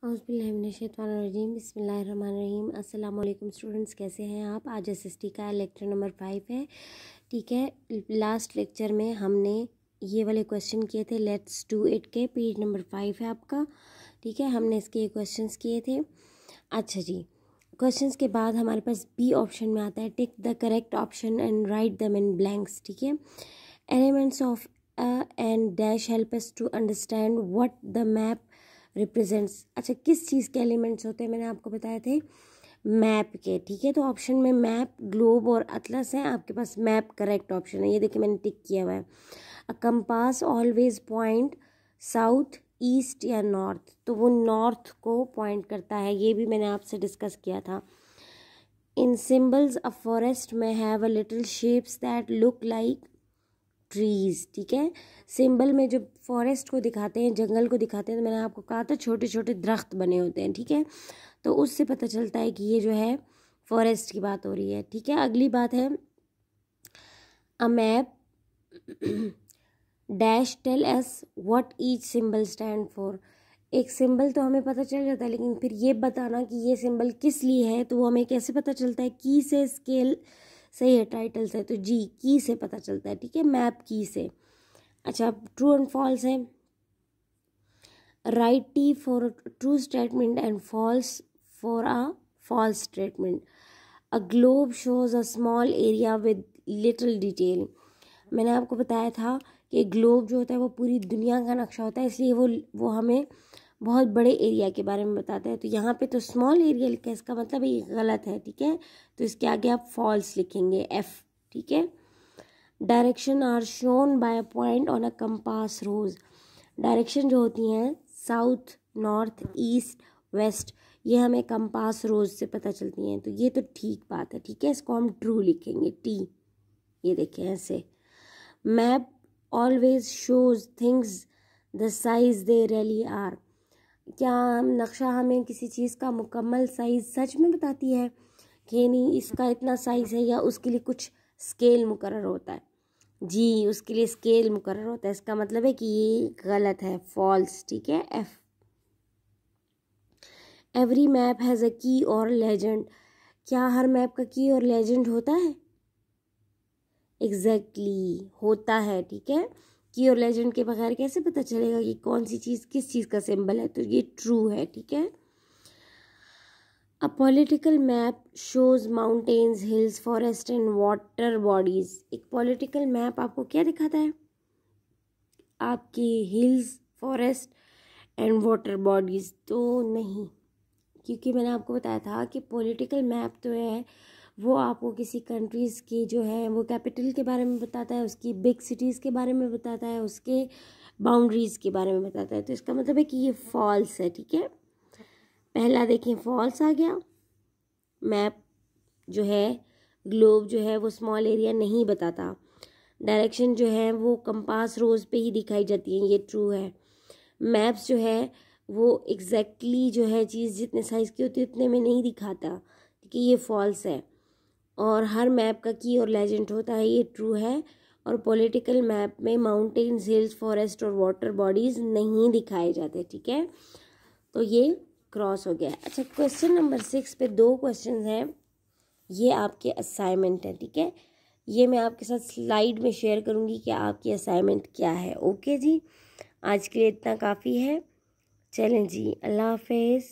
औज़ुबिल्लाहिमिनश्शैतानिर्रजीम बिस्मिल्लाहिर्रहमानिर्रहीम। अस्सलाम वालेकुम स्टूडेंट्स, कैसे हैं आप। आज एसएसटी का लेक्चर नंबर 5 है। ठीक है, लास्ट लेक्चर में हमने ये वाले क्वेश्चन किए थे, लेट्स डू इट के पेज नंबर 5 है आपका। ठीक है, हमने इसके क्वेश्चंस किए थे। अच्छा जी, क्वेश्चंस के बाद हमारे पास बी ऑप्शन में आता है tick the correct option and write them in blanks. ठीक है, elements of and dash help us to understand what the map represents. अच्छा, किस चीज़ के एलिमेंट्स होते हैं मैंने आपको बताए थे, मैप के। ठीक है, तो ऑप्शन में मैप, ग्लोब और अटलस है। आपके पास मैप करेक्ट ऑप्शन है, ये देखिए मैंने टिक किया हुआ है। A compass always point south, east या नॉर्थ, तो वो नॉर्थ को पॉइंट करता है, ये भी मैंने आपसे डिस्कस किया था। इन सिम्बल्स अ फॉरेस्ट में have a little shapes that look like trees. ठीक है, सिंबल में जो फॉरेस्ट को दिखाते हैं, जंगल को दिखाते हैं, तो मैंने आपको कहा था छोटे छोटे दरख्त बने होते हैं। ठीक है, तो उससे पता चलता है कि ये जो है फॉरेस्ट की बात हो रही है। ठीक है, अगली बात है a map dash tells what each symbol stand for. एक सिंबल तो हमें पता चल जाता है, लेकिन फिर ये बताना कि ये सिंबल किस लिए है, तो वो हमें कैसे पता चलता है। की से, स्केल सही है, टाइटल से, तो जी की से पता चलता है। ठीक है, मैप की से। अच्छा, ट्रू एंड फॉल्स है। Write T for true statement and false for a false statement. A globe shows a small area with little detail. मैंने आपको बताया था कि ग्लोब जो होता है वो पूरी दुनिया का नक्शा होता है, इसलिए वो हमें बहुत बड़े एरिया के बारे में बताता है। तो यहाँ पे तो स्मॉल एरिया लिखा है, इसका मतलब ये गलत है। ठीक है, तो इसके आगे आप फॉल्स लिखेंगे, एफ। ठीक है, direction are shown by a point on a compass rose. Direction जो होती हैं साउथ, नॉर्थ, ईस्ट, वेस्ट, ये हमें कंपास रोज से पता चलती हैं, तो ये तो ठीक बात है। ठीक है, इसको हम ट्रू लिखेंगे, टी। ये देखें ऐसे। Map always shows things the size they really are. क्या नक्शा हमें किसी चीज़ का मुकम्मल साइज सच में बताती है कि नहीं इसका इतना साइज है, या उसके लिए कुछ स्केल मुकर्रर होता है। जी, उसके लिए स्केल मुकर्रर होता है, इसका मतलब है कि ये गलत है, फॉल्स। ठीक है, F. Every map has a की और लेजेंड। क्या हर मैप का की और लेजेंड होता है? एग्जैक्टली होता है। ठीक है, की और लेजेंड के बगैर कैसे पता चलेगा कि कौन सी चीज़ किस चीज़ का सिंबल है, तो ये ट्रू है। ठीक है, a political map shows mountains, hills, forest and water bodies. एक पॉलिटिकल मैप आपको क्या दिखाता है? आपकी hills, forest and water bodies तो नहीं, क्योंकि मैंने आपको बताया था कि पॉलिटिकल मैप तो है वो आपको किसी कंट्रीज़ की जो है वो कैपिटल के बारे में बताता है, उसकी बिग सिटीज़ के बारे में बताता है, उसके बाउंड्रीज़ के बारे में बताता है, तो इसका मतलब है कि ये फॉल्स है। ठीक है, पहला देखें फॉल्स आ गया। मैप जो है, ग्लोब जो है वो स्मॉल एरिया नहीं बताता। डायरेक्शन जो है वो कंपास रोज पे ही दिखाई जाती है, ये ट्रू है। मैप्स जो है वो एग्जैक्टली जो है चीज़ जितने साइज़ की होती है उतने में नहीं दिखाता, क्योंकि ये फॉल्स है। और हर मैप का की और लेजेंड होता है, ये ट्रू है। और पॉलिटिकल मैप में माउंटेन्स, हिल्स, फॉरेस्ट और वाटर बॉडीज़ नहीं दिखाए जाते। ठीक है, तो ये क्रॉस हो गया। अच्छा, क्वेश्चन नंबर 6 पे 2 क्वेश्चन हैं, ये आपके असाइनमेंट है। ठीक है, ये मैं आपके साथ स्लाइड में शेयर करूँगी कि आपकी असाइनमेंट क्या है। ओके जी, आज के लिए इतना काफ़ी है। चलें जी, अल्लाह हाफिज़।